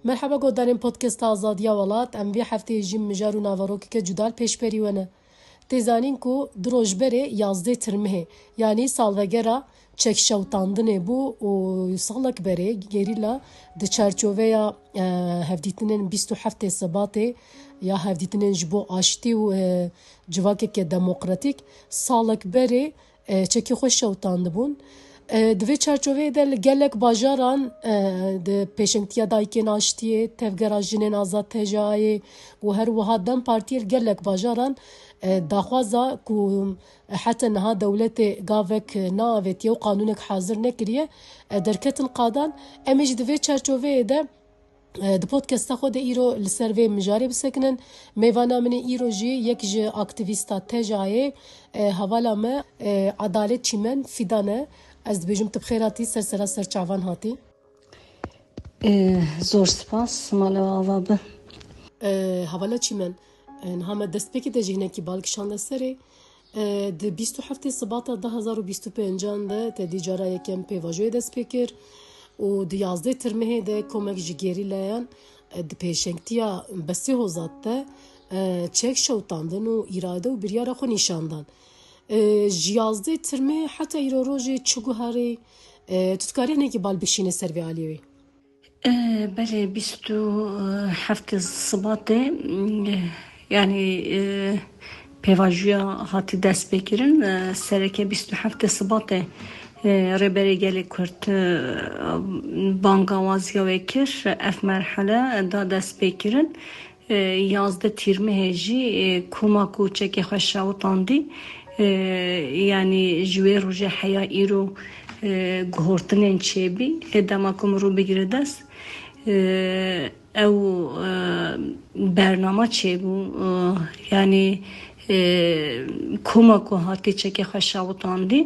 مرحبا گودارین پودکست آزادیا ولات ام وی هفته جیم مجارو ناواروکی که جدال پیش پریونه تیزانین کو دروژبره یازده ترمه یعنی سالوگرا چک شوتاندنه بو و سالک بره گریلا د چارچوبه یا هفدیتنین 27 سباته یا هفدیتنین جبو آشتی و جواکه که دموکراتیک سالک بره چکی خوش شوتاند بون دوی چارچوبه دل گلک باجاران د پیشنگتیا دایکن آشتیه تفگرا جنین آزاد تجایی و هر وها دم پارتیل گلک باجاران داخوازا کو حتی نها دولت گاوک ناویت و قانونک حاضر نکریه درکتن قادان امیج دوی چارچوبه ده د پودکست خود ایرو لسروی مجاری بسکنن میوانا من ایرو جی یک جی اکتیویستا تجایی حوالا ما عدالت چیمن فیدانه از بجم تبخیراتی سرسرا سرچاوان هاتی زور سپاس مالا آوابه حوالا چیمن همه دست بکی ده جهنه کی بالکشان ده سره ده 27 سباتا 2025 ده تدی جارا یکم پیواجوی دست بکر و ده 11 ترمه ده کمک جگیری لیان ده پیشنگتیا بسی هوزاد ده چک شوتاندن و اراده و بریارا خو نشاندن جیازده ترمه حتی ایرو روژه چگو هاری تتکاری نکی بال بکشینه سروی آلیوی بله 27 سباته yani pevajuya hati dest bekirin sereke 27 Sıbat'e rebere geli kurt bangavazya vekir ef merhale da dest bekirin yazda tirmi heji kumaku çeke hoşavutandi yani jüve roje haya iro gehortinen çebi edamakum ru begire dest او برنامه چه بو یعنی کمک و هاتی چه که خوشاوتاندی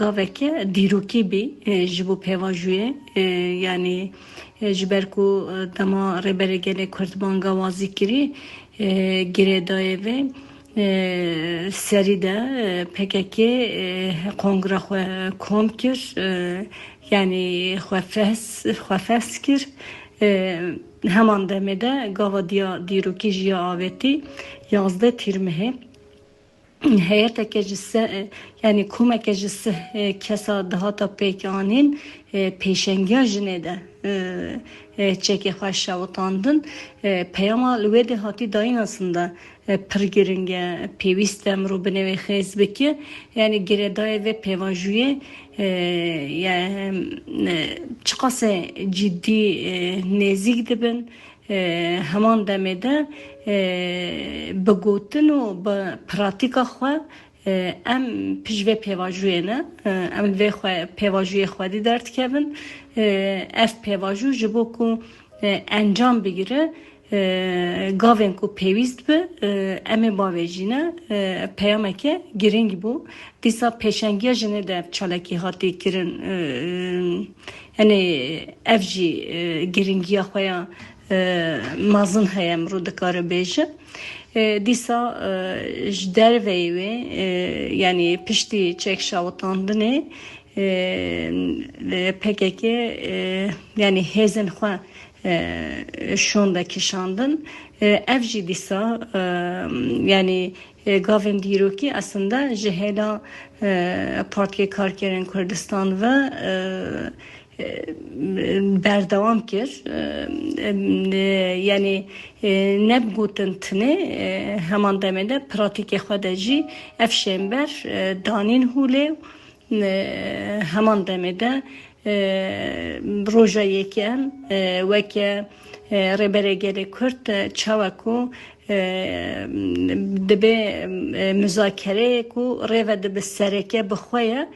گاوه که دیروکی بی جبو پیواجویه یعنی جبر کو دما ربره گله کردبان گوازی کری گره دایه و سری ده پککی کنگره خو کم کر yani xwefes kir heman demede gavadiya dîrokî jiya avêtî yazde tîrmihê heyeteke ji yani kumeke ji kesa dihata pêkanîn pêşengiya jinê de çekê xwe şewitandin peyama li wê de hatî dayîn aslında pir giring e pêwîst e mirov binêvê xêz bike yani girêdayê vê pêvajiyê çiqasê ciddî nêzik dibin heman demê de bi gotin û bi pratîka xwe em pij vê pêvajiyê ne em li vê pêvajiyê xwedî derdikevin ev pêvajû ji bo ku encam bigire gavên ku pêwîst bi em ê bavêjîne peyameke giring bû dîsa pêşengiya jinê de ev çalekî hatî kirin yani ev jî giringiya xwe ya mezin heye mirov dikare bêje dîsa ji derveyê wê yani piştî çekşawitandinê PKK yani hêzên xwe şonda kişandın ev jî dîsa yani gavên dîrokî aslında ji hêla Partiya Karkerên Kurdistan ve berdewam kir yani nebgotin tune heman demede pratikê xwe de jî ev şember danîn hûlê heman demede roja yeken weke rebere gele Kürt çawaku dibe müzakere ku reve dibe sereke bixwaya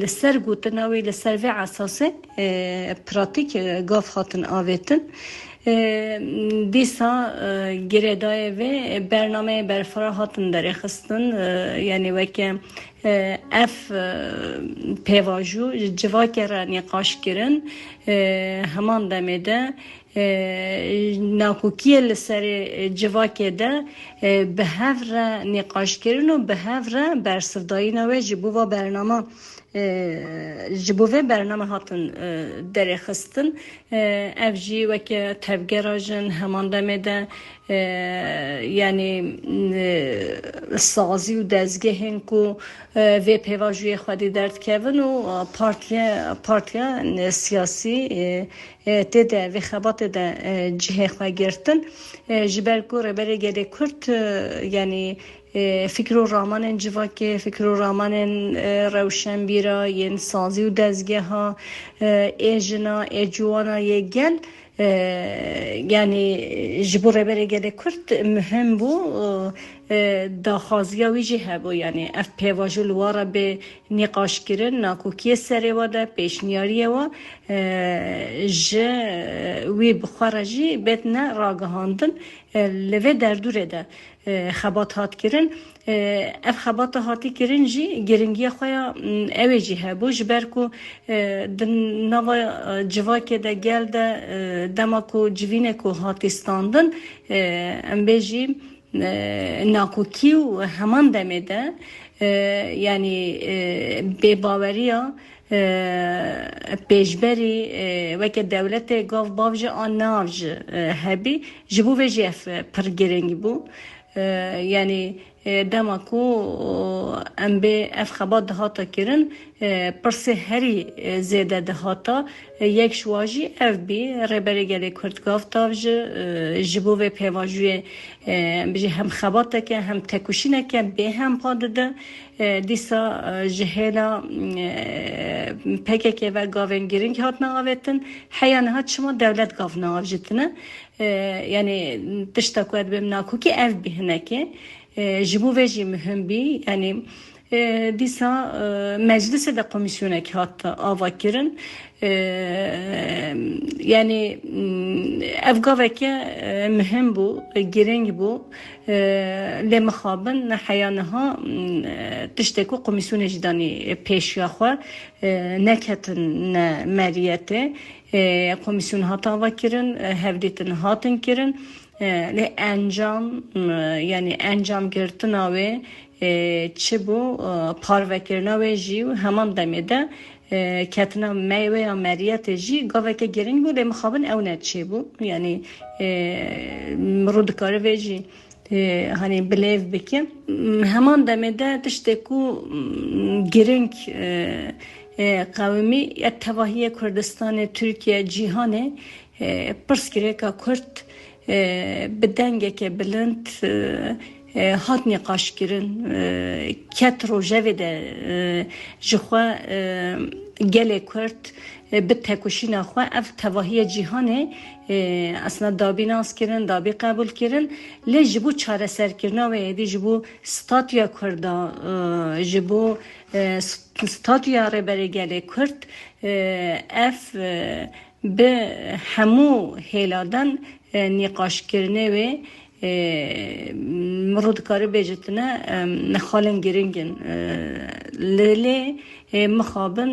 li ser gotina wê li ser vê esasê pratik gav hatin avêtin dîsa girêdayê vê bernameyê berfara hatin derêxistin yani weke ev pêvajû civakê re nîqaş kirin heman demê de nakokiyê li serê civakê de bi hev re nîqaşkirin û bi hev re bersivdayîna wê ji bo va bernama ji bo vê bername hatin derexistin ev jî weke tevgera jin heman demê de yani sazî û dezgehên ku vê pêvajiyê xwedî derdikevin û partiya siyasî tê de vê xebatê de cihê xwe girtin ji ber ku Rêberê Gelê Kurd yani fikr û ramanên civakê, fikr û ramanên rewşenbîra yên sazî û dezgeha ê jina ê ciwana yê gel yani ji bo Rêberê Gelê Kurd mühim bû daxwaziya wî jî hebû yani ev pêvaji li wara bê nîqaşkirin nakokiyê serê we de pêşniyariyê we ji wî bi xwe re jî bêtine ragihandin li vê derdûrê de xebat hat kirin ev xebata hatî kirin jî giringiya xwe ya ew ê jî hebû ji ber ku di nava civakê de gel de dema ku civînê ku hatî standin em bêjî nakokî û heman demê de yani bêbaweriya pêşberî weke dewletê gav bav ji an nav ji hebî ji bo vê jî ev pir giring bû yani dema ku em bê ev xebat dihata kirin pirsê herî zêde dihata yek ji wan jî ev bî Rêberê Gelê Kurd gav tav ji bo vê pêvajiyê bijî hem xebateke hem tekuşîneke bê hem pa dide dîsa ji hêla PKK ve gavên giring hatine avêtin heya niha çima dewlet gav neavjitine yani tişta ku ez bêm nakokî ev bî hinekê ji bo vê jî mühim bî yani dîsa meclisê de komisyonek hat ava kirin yani ev gaveke mühim bû giring bû lê mixabin heya niha tiştê ku komisyonê jî danî pêşiya xwe neketin meriyetê komisyon hat ava kirin hevdîtin hatin kirin lê encam yani encam girtina wê çi bû parvekirina wê jî heman demê de ketina meyve ya meriyetê jî gaveke giring bû lê mixabin ew ne çê bû yani mirov dikare vê jî hani bilêv bike heman demê de tiştê ku giring qewimî ya tevahiyê Kurdistanê Tirkiye cîhanê pirsgirêka Kurd bi dengeke bilind hat nîqaş kirin ket rojevê de ji xwe gelê Kurd bi tekuşîna xwe ev tevahiya cîhanê aslında dabî nas kirin dabî qebûl kirin lê ji bo çareserkirina wê êdî ji bo statûya Kurda ji bo statûya Rêberê Gelê Kurd ev bi hemû hêladan nîqaşkirinê wê mirov dikare bêjitine nexalên giringin lê mixabin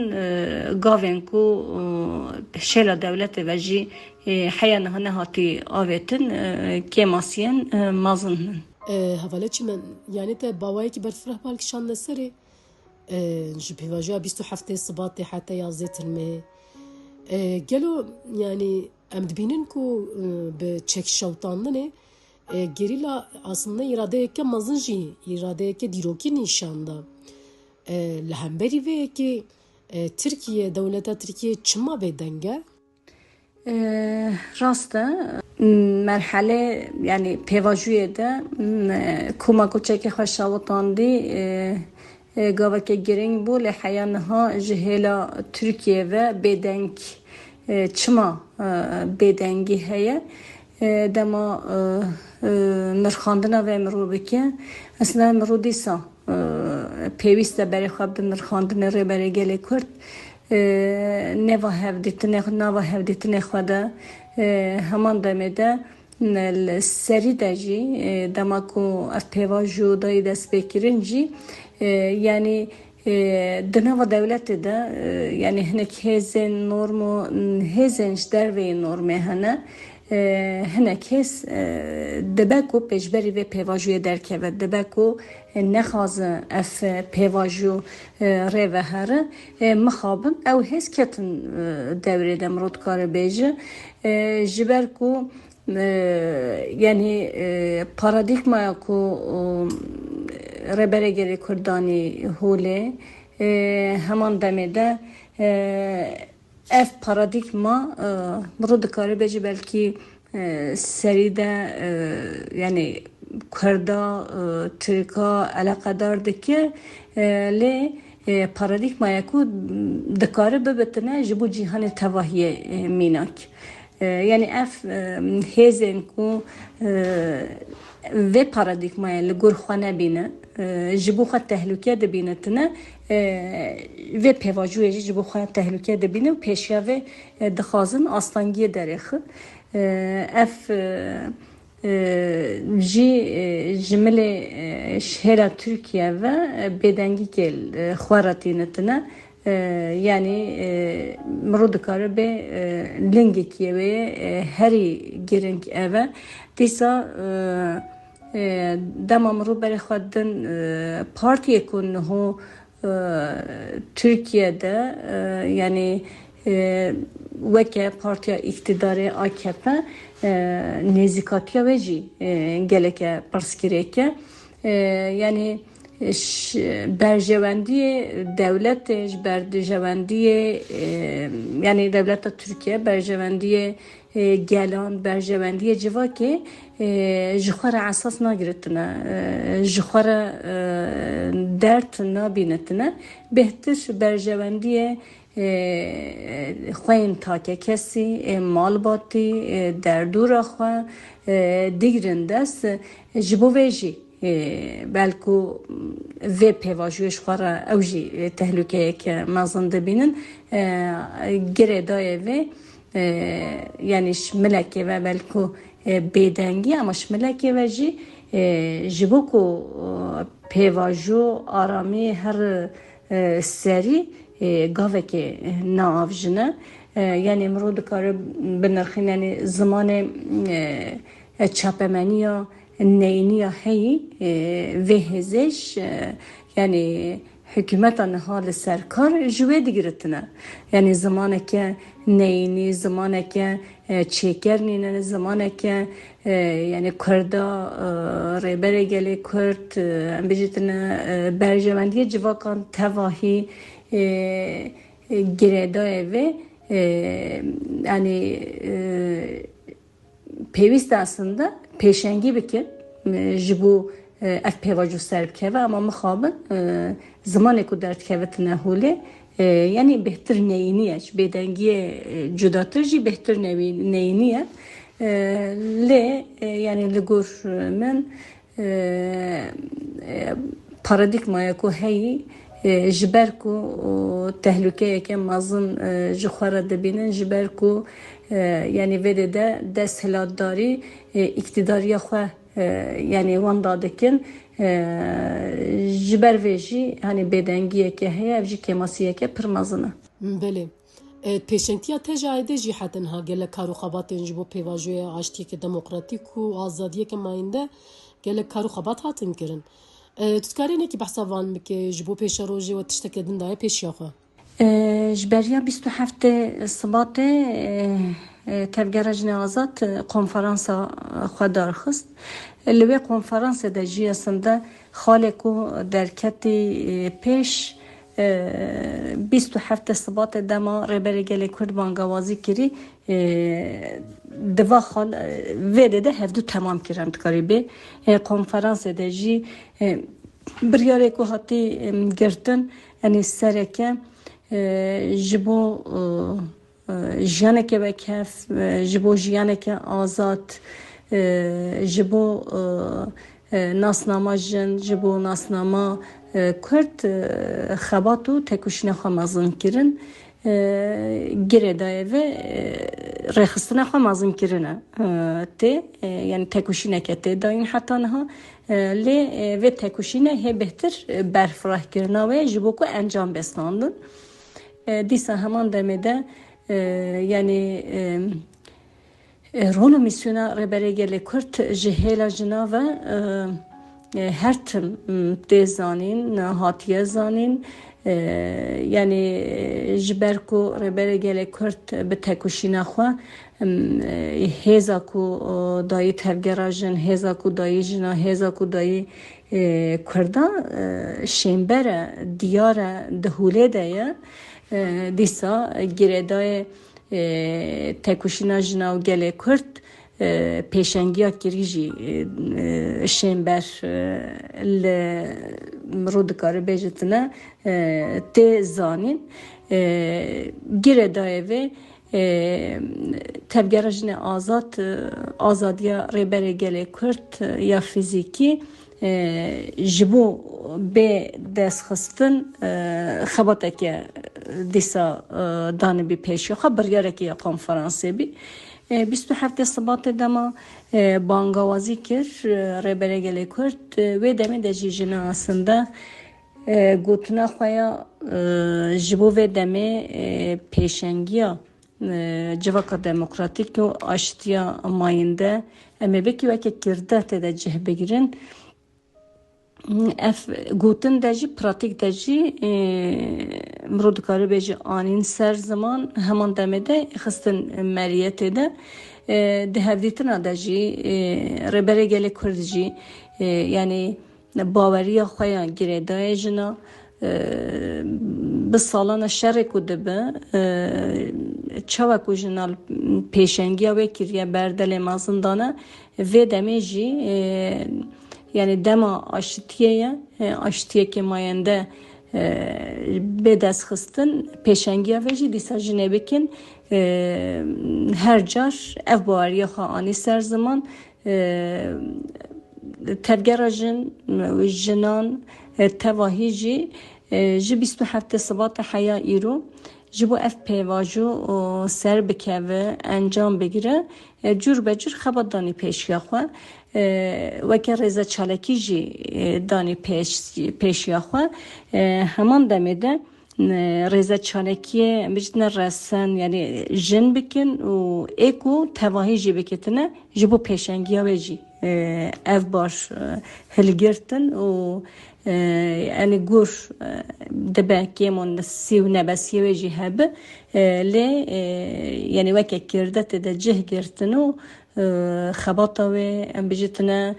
gavên ku şêla dewletê ve jî heya niha nehatî avêtin kêmasiyên mezin in hevalekî min yani te bawayekî berfireh balkişande serê ji pêvajiya 27 Sibatê heta 11 Tirmehê gelo yani em dibînin ku bi çekşewtandinê gerîla aslında îradeyeke mezin jî îradeyeke dîrokî nîşan da li hemberî vê yekê Tirkiye dewleta Tirkiye çima bêdeng e rast e merhele yani pêvajiyê de koma koçekê xwe şawitandî gaveke giring bû lê heya niha ji hêla Tirkiye ve bêdeng çima bêdengî heye dema mirxandina ve mirov bike aslında mirov dîsa pêwîst e berê xwe bi mirxandinê Rêberê Gelê Kurd neva hevdîtinê xwe de heman demê de serî de jî dema ku ev pêvaj û dayî dest pê kirin jî yani di nava dewletê de yani hinek hêzên norm û hêzên ji derveyê normê hene hinek kes dibe ku pêşberî vê pêvajiyê derkeve dibe ku nexwazin ev pêvajiyo rê vehere mixabin ew hêz ketin devrê de mirov dikare bêje ji ber ku yani paradigmaya ku Reberegerê Kurdanî holê heman demê de ev paradigma mirov dikare bêje belkî serî de yani Kurda Tirka eleqedar dike lê paradigmaya ku dikare bibitine ji bo cîhanê tevahiyê mînak yani ev hêzên ku vê paradigmaya li gor xwe nebîne ji bo xwe tehlûke dibîne tune vê pêvajiyê jî ji bo xwe tehlûke dibîne û pêşiya vê dixwazin astangiyê derêxin ev jî ji milê şehêra Tirkiye ve bêdengîkê xwaretîne tune yani mirov dikare bê lingekî wê herî giring eve dîsa dema mirov berê xwe din partiyê ku niho Türkiye'de yani weke partiya iktidarê AKP nêzîkatiya wê jî geleke pirsgirêk e yani berjewendiyê devletê ji ber dijewendiyê yani devleta Türkiye berjewendiyê gelan berjewendiyê civakê ji xwe re esas nagirtine ji xwe re dert nabînetine bêhtir berjewendiyê xwên take kesî malbatî derdûra xwe digirin dest ji bo vê jî belku vê pêvajiyê ji xwe re ew jî tehlûkeyeke mezin dibînin girê dayê vê yani milekê ve belku bêdengî ama milekê ve jî ji bo ku pêvajiyo aramî her serî gavekê naavjine yani mirov dikare binirxîn yani zimanê çapemeniya neyniya heyî vê hêzê yani hükümeta niha li ser kar ji wê digirtine yani zamaneke neyînî zamaneke çêkernîne zamaneke yani Kurda rêberê gelê Kurd em bêjîtine berjewendiyê civakan tevahî girêdayê vê yani pêwîst aslında pêşengî bikin ji bo ev pêvajo ser bikeve ama mixabin zimanê ku derdikevitine holê yani bêhtir neyîniye bêdengiyê cudatir jî bêhtir neyîniye lê yani li gor min paradigmaya ku heyî ji ber ku tehlûkeyeke mezin ji xwe re dibînin ji ber ku yani vê de desthilatdarî iktidariya xwe yani wan dadikin ji ber vê jî hani bêdengiyeke heye ev jî kemasiyeke pir mezin e. Belê pêşengtiya te ji aydê jî hetin ha gelek karûxebatên ji bo pêvajoya aştiyeke demokratîk û azadiyeke mayînde gelek karûxebat hatin kirin. Tu dikarî nekî behsa van bike ji bo pêşa rojê we tişteke din daye pêşiya xwe? Ji beriya 27 Sibatê Tevgera Jinê Azad konferansa xwe darxist. Li vê konferansê de jî aslında xalê ku derketî pêş 27 Sibatê dema rêberê gelê Kurd bangewazî kirî diva xal vê de hevdû temam kir em dikarî bê konferansê de jî biryarê ku hatî girtin yani sereke ji bo jiyaneke vekev ji bo jiyaneke azad ji bo nasnama jin ji bo nasnama Kurd xebat û tekuşîna xwe mezin kirin girê dayê ve rêxistina xwe mezin kirine tê yani tekuşîneke tê dayîn heta niha lê vê tekuşîne hê bêhtir berfirehkirina wê ji bo ku encam bestandin dîsa heman demê de yani رول میسیونا ربری گلی کرد جهیلا جناوه هر تم تزانین هاتیه زانین یعنی جبرکو ربری گلی کرد به تکوشینا خوا هزا کو دایی تفگراجن هزا کو دایی جنا هزا کو دایی کردا شنبر دیار دهوله دایا دیسا گردای تکوشینا جنا و گلی کرد پیشنگیا کریجی شنبر مرودکار بیجتنا ته زانین گردای و تبگرجن آزادیا ریبره گلی کرد یا فیزیکی جبو به دست خستن خباته که دیسا دانه بی پیشی خبریاره که یا کنفرانسی بی 27 سبات دما بانگوازی کر ریبره گلی کرد و دمی دجی جنا aslında گوتنا خویا جبو و دمی پیشنگیا جواکا دموکراتیک و آشتیا ماینده اما بکی وکی کرده تده جه بگیرن اف گوتن دجی پراتیک دجی مرودکاری بیجی آنین سر زمان همان دمده خستن مریت ده ده هفدیتنا دجی ربره گلی کردجی یعنی باوری خویا گریده جنا به سالانه شرک دبه چاوکو جنال پیشنگی و کریه بردل مازندانه و دمیجی یعنی دما آشتیه که ماینده به دست خستن پیشنگی و جی دیسا جنه بکن هر جار اف باوری خواه سر زمان تبگراجن و جنان تواهی جی 27 سبات حیا ایرو جبو اف پیواجو سر بکوه انجام بگیره جور به جور خبات دانی پیشیا خواه وکه رزا چالکی جی دانی پیشیا خواه همان دمیده رزا چالکیه بجتنا رسن یعنی جن بکن و ایکو تواهی جی بکتنه جبو پیشنگی ها بجی اف باش هلگرتن و یعنی گور دبه کیمون سیو نبسیه و جهب لی یعنی وکه کرده تده جه گرتنو خباتا و ام بجتنا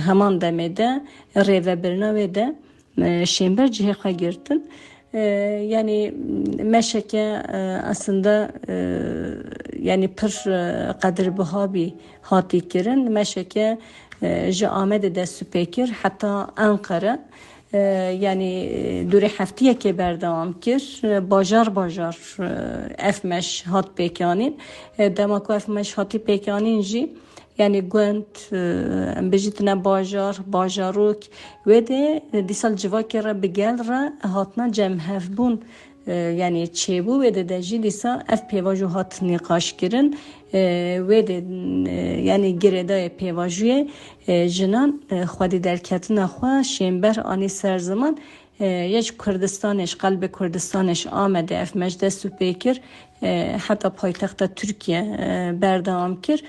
همان دمیده ریوه برنا و ده شنبر جه خواه گرتن yani meşeke aslında yani pır kadir buhabi hati kirin meşeke ji Ahmet de süpekir hatta Ankara yani dure haftiye ke berdam kir bajar efmeş hat pekanin demak efmeş hati pekanin jî yani Gwent bejitne bajarok ve de disal civakera bigel hatna cemhevbun yani çebu ve de deji disa ev pevaju hat niqaş kirin ve de yani gereda pevajuye jinan xwedi derketina xwe şember ani ser zaman یک کردستانش قلب کردستانش آمده اف مجلس سپیکر حتی پایتخت ترکیه بردام کر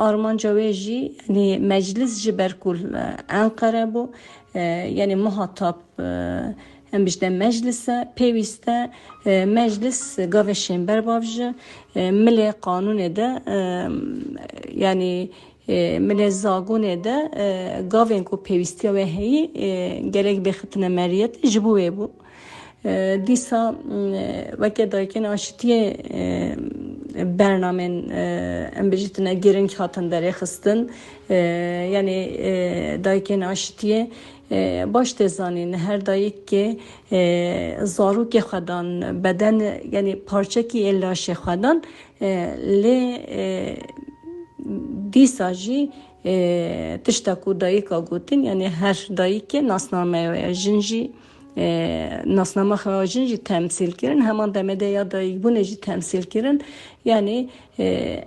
آرمان جویجی یعنی مجلس جبرکل انقره بو یعنی محتاب هم بیشتر مجلسه پیوسته مجلس گاو شنبر بافجه ملی قانون ده یعنی ملی زاگونه ده گاوین کو پیوستی و هی گرگ بختن مریت جبوه بو دیسا وقتی دایکن آشتیه برنامه ام بجتنا گرنگ هاتن داره خستن یعنی دایکن آشتیه باش تزانین هر دایک که زاروک خدان بدن یعنی پارچه کی الاش خدان لی دیسا جی تشتاکو دایکا گوتین یعنی هر دایک ناسنامه و جنجی ناسنامه خواجین جی تمثیل کرن همان دمده یا دایک بونه جی تمثیل کرن یعنی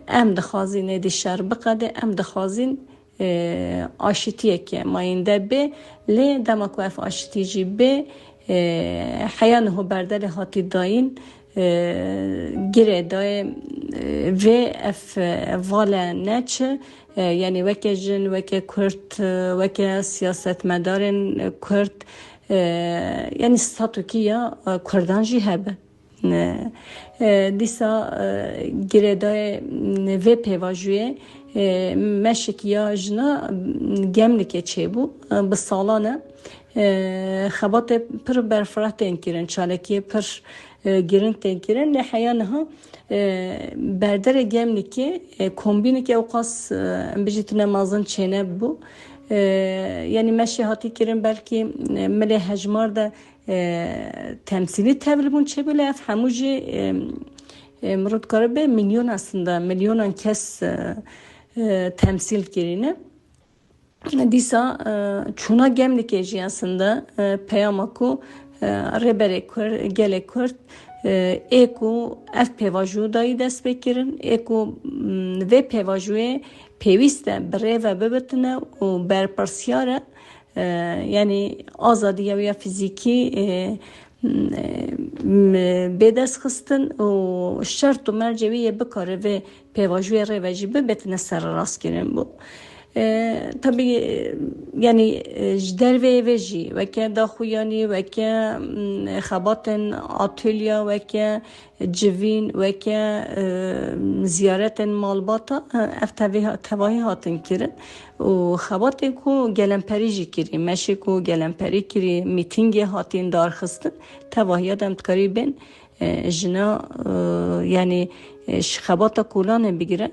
ام دخوازین دی شر بقده ام دخوازین آشتیه که ماینده به لی دمکو اف آشتی جی به حیانه بردل هاتی داین گره دای ve vala neçe yani veke jin veke Kürt veke siyasetmedarın Kürt yani statükiya Kürdan jî hebe dîsa giredaya ve pevajuye meşkiya jina gemlike çebu bi salane xebatê pir berfireh tên kirin çalekiyê pir giring tên kirin lê heya niha berderê gemlikê kombînekê ew qas em bijî tune mezin çêne bû yani meşê hatî kirin belkî milê hejmar de temsilî tevlî bûn çêbû lê ev hemû jî mirov dikare bê milyon aslında milyonan kes temsil kirine dîsa çûna gemlikê jî aslında peyama ku reberê gelê Kürt ê ku ev pêvajû dayî dest pê kirin ê ku vê pêvajûyê pêwîst e bi rêve bibitine û berpirsiyar e yani azadiya ya fîzîkî bêdest xistin û şert û mercevî yê bikare vê pêvajûyê rêve jî bibitine serrast kirin bû tabii yani ji derveyê vê jî veke daxuyanî veke xebatên atölye veke civîn veke ziyaretên malbata ev tevahî hatin kirin û xebatê ku gelemperî jî kirî meşê ku gelemperî kirî mîtingê hatin darxistin tevahiya dem dikarî bên jina yani ji xebata kolanê bigire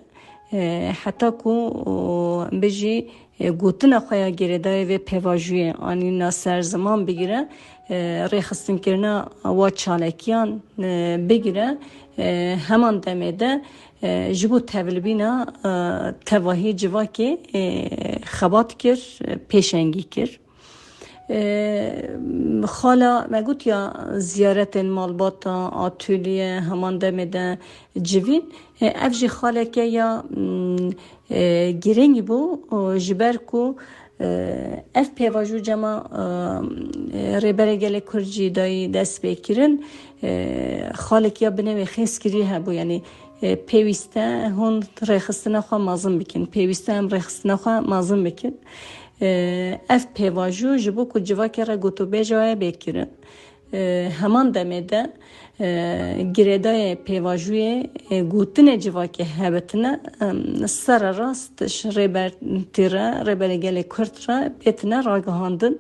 حتی کو بجی گوتن خویا گریدای و پیواجوی آنی ناسر زمان بگیره ریخستن کرنا و چالکیان بگیره همان دمیده جبو تولبینا تواهی جواکی خبات کر پیشنگی کر خالا مگوت یا زیارت مالباتا آتولیه همان دمیده جوین افجی خاله که یا گرنگی بو جبر کو اف پیواجو جما ریبره گله کرجی دایی دست بکرن خاله که یا بنوی خیس کری هبو یعنی پیوسته هون ریخستنه خواه مازم بکن پیوسته هم ریخستنه خواه مازم بکن اف پیواجو جبو کو جواکی را گوتو بیجوه بکرن همان دمیده گریدای پیواجوی گوتن جواکی هبتنه سر راستش ریبر تیره ریبر گلی کرد را بیتنه راگهاندن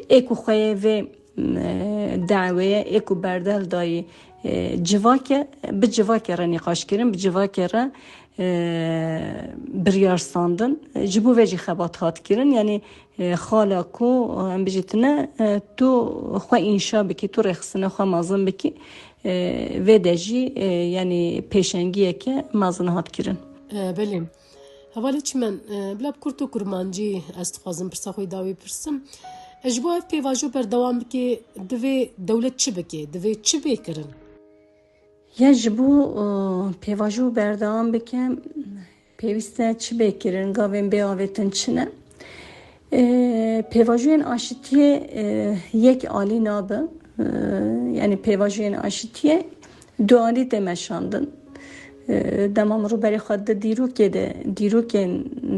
ایکو خواه و دعویه ایکو بردل دایی جواکی به جواکی را نقاش کرن به جواکی را بریارساندن جبو وجی خبات هات کرن یعنی خالا کو هم بجیتنه تو خواه انشا بکی تو رخصنه خواه مازن بکی و دجی یعنی پیشنگیه که مازن هات کرن بلیم حوالی چی من بلاب کرتو کرمانجی استخوازم پرسا خوی داوی پرسم اجبو اف پیواجو پر دوام بکی دوی دولت چی بکی دوی چی بکرن یا جبو پیواجو بردام بکم پیوسته چی بکرن گاوین بیاویتن چنه پیواجوین آشتیه یک آلی نابه یعنی پیواجوین آشتیه دو آلی دمشاندن دمام رو بری خود دیروکه ده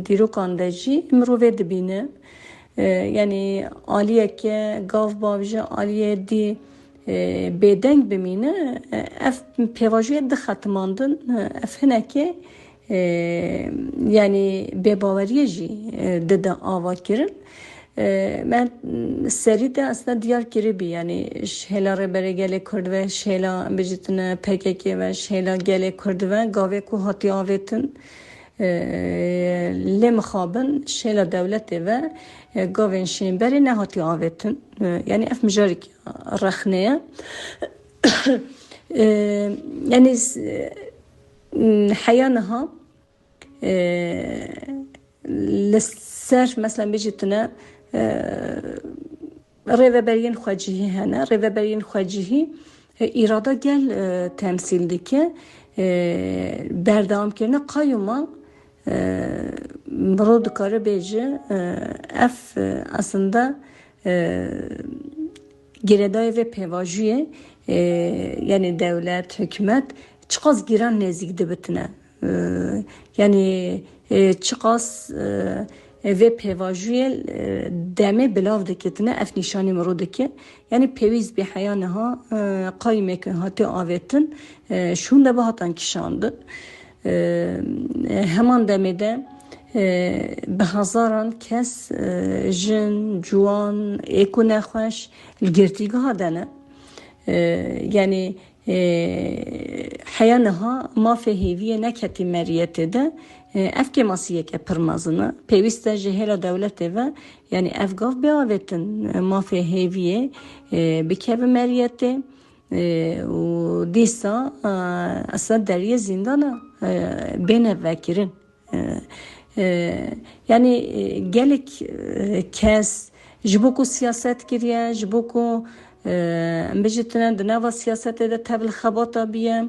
دیروکان ده جی مروه دبینه یعنی آلیه که گاو باوجه آلیه دی بدنگ بمینه اف پیواجوی ده ختماندن اف هنه که یعنی بباوریه جی ده آوا کرن من سری ده اصلا دیار کری بی یعنی شهلا ربره گله کرد و شهلا بجیتونه پککی و شهلا گله کرد و گاوه که هاتی آویتن لم خابن شهلا دولته و گاوین شنبری نه هاتی آویتن یعنی اف مجارک رخنه یعنی حیانها لسر مثلا بجیتونه ریوبرین خواجهی هنه ریوبرین خواجهی ایرادا گل تمثیل دکه بردام کرنه قایوما برو دکاره بیجه اف aslında giredای و پیواجویه yani devlet, hükümet çiqas giran nezik dibitine. Yani çiqas ve pevajuye deme bilav diketine ef nişani mro dike. Yani peviz bir hayanaha qaymek hati avetin şun da bahatan kişandı. Hemen demede به هزاران کس جن جوان اکو نخوش الگرتیگه ها دنه یعنی حیانها ما فهیویه نکتی مریته ده افک ماسیه که پرمازنه پیوسته جهلا دولته و یعنی افگاف بیاوتن ما فهیویه بکب مریته و دیسا اصلا دریه زندانه بینه وکرین yani gelek kes jiboko siyaset kiriye jiboko mbejitine de neva siyasete de tabil xabata biye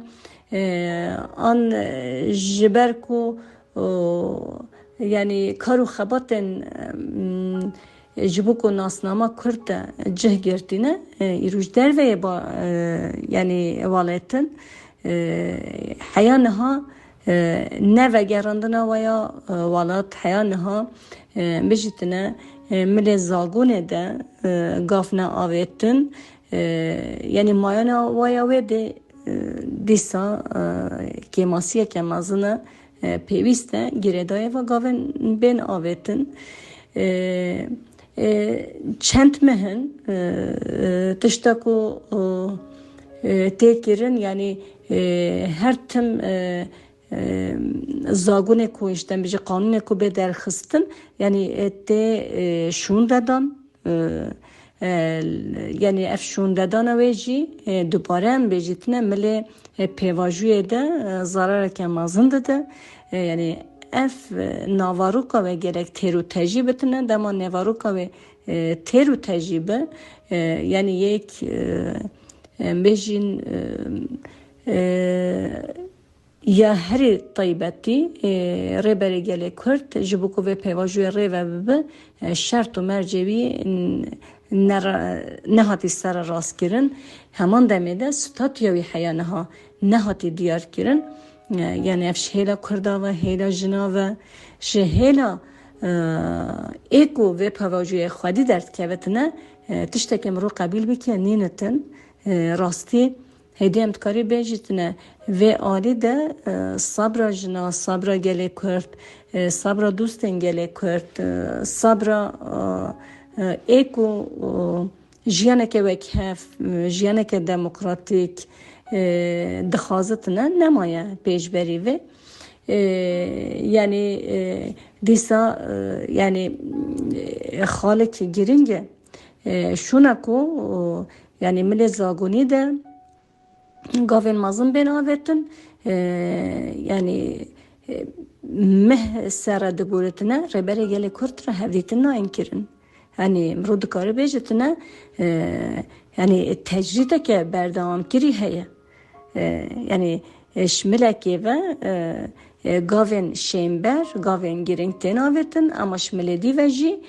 an jiberko yani karu xabaten jiboko nasnama kurta cih girtine iruj derveye yani valetin hayanha neve gerandına veya valat hayanha bejitine mile zagune de gafna avetin yani mayana veya ve de disa kemasiye kemazına peviste giredaya ve gaven ben avetin çent mehen tıştaku tekirin yani her tim zagune ko işte bir kanun ko be derxistin yani te şun dadan yani ef şun dadan veji duparem bejitne mele pevajuye de zarar kemazında da yani ef navaruka ve gerek teru tecibetine dema navaruka ve teru tecibe yani yek bejin ya her taybeti rebere gele kurt jibuko ve pevajuye reve be şart و mercevi nehati sara rast kirin heman demede statüyevi hayanaha nehati diyar kirin yani efşhela kurda ve hela jina ve şehela eko ve pevajuye xadi dert kevetine tiştekem ro qabil bike ninetin rasti hediyem tkari bejitine ve ali de sabra jina sabra gele kurt sabra dusten gele kurt sabra eko jiyaneke vekhef jiyaneke demokratik dixazitine nemaya pejberi ve yani disa yani xalik giringe şuna ko yani mile zagoni de gavin mazın ben avetin yani meh sera de buretine rebere gele kurtra hevditin inkirin yani mrodukari bejitine yani tecride ke berdavam kiri heye yani şmileki ve gavin şember gavin giringten avetin ama şmiledi veji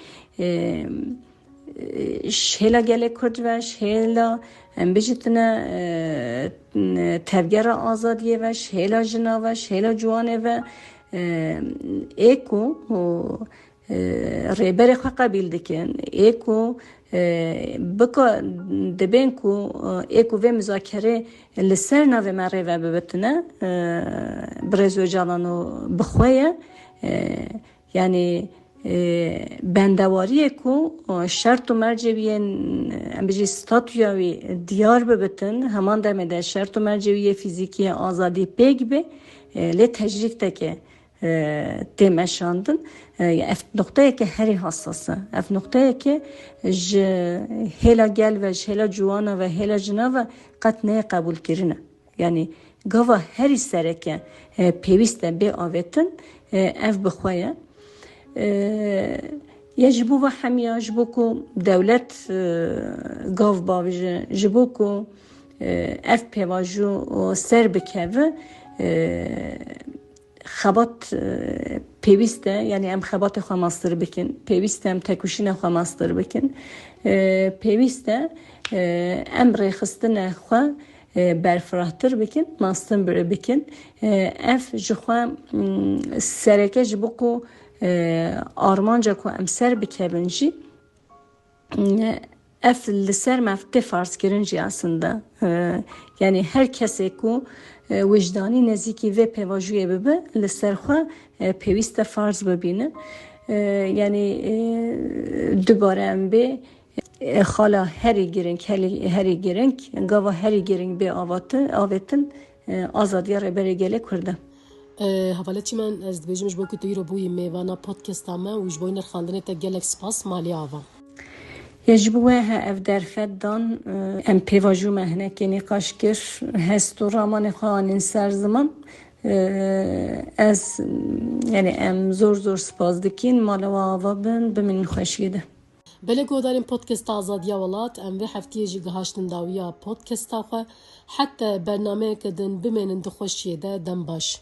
şhela gele kurd ve şhela bejitine tevgera azadiye ve şhela jina ve şhela juane ve eko rebere qabil dikin eko baka deben ku eko ve müzakere liserna ve merve bebetine brezo jalano bxoya yani bendewariye ku şart و merceviyen biji statüyevi diyar bebetin hemen demede şart و merceviye fizikiye azadi pek be le tecrikteki temeşandın ef noktaya ki heri hassası ef noktaya ki hela gel ve hela juana ve hela jina ve kat neye kabul kirine yani gava her istereke peviste be avetin ev bixoya يجب وحمية جبوكو دولة قاف باوجة جبوكو اف بيواجو سر بكهو خبات پیوسته یعنی ام خبات خواه ماستر بکن پیوسته ام تکوشین خواه ماستر بکن پیوسته ام ریخستن خواه برفراهتر بکن ماستن بره بکن اف جخوا سرکه جبو کو آرمانجا کو امسر بکبنجی اف لسر مفته فرض کرنجی aslında yani her kese ku وجدانی نزدیکی و پیواجوی ببه لسر خوا پیوست فرض ببینه yani دوباره ام به خالا هری گرنگ گاوا هری گرنگ به آواتن آزادی را بره گله کرده حواله چی من از دبیجمش با کتوی رو بوی میوانا پودکست همه و جبوی نرخاندنه تا گلک سپاس مالی آوا یجبوه اف درفت دان ام پیواجو مهنه که نقاش کر هست و رامان خوانین سر زمان از yani ام زور سپاس دکین مالا و آوا بمین خوشیده بله گودارین پودکست آزادیا ولات ام به هفته جی گهاشتن داویا پودکست آخه حتی برنامه کدن بمینن دخوشیده دم باش